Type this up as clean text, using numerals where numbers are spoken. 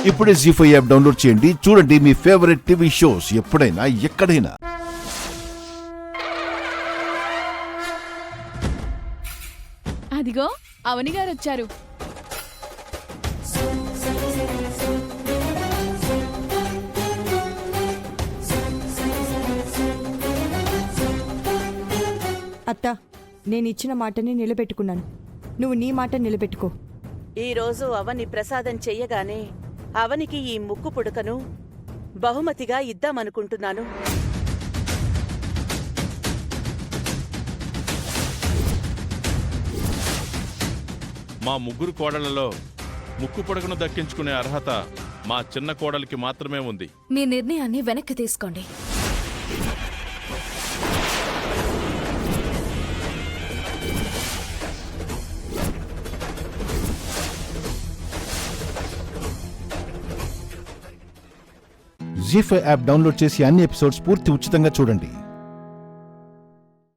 ఇప్పుడే జీ5 app download చేయండి. చూడండి మీ ఫేవరెట్ టీవీ షోస్ ఎప్పుడైనా ఎక్కడైనా. అదిగో అవని గారు వచ్చారు. అత్త, నేనిచ్చిన మాటని నిలబెట్టుకున్నాను. నువ్వు నీ మాట నిలబెట్టుకో. ఈరోజు అవని ప్రసాదం చెయ్యగానే అవనికి ఈ ముక్కు పుడకను బహుమతిగా ఇద్దామనుకుంటున్నాను. మా ముగ్గురు కోడళ్లలో ముక్కు పొడకను దక్కించుకునే అర్హత మా చిన్న కోడలికి మాత్రమే ఉంది. మీ నిర్ణయాన్ని వెనక్కి తీసుకోండి. జీ5 యాప్ డౌన్లోడ్ చేసి అన్ని ఎపిసోడ్స్ పూర్తి ఉచితంగా చూడండి.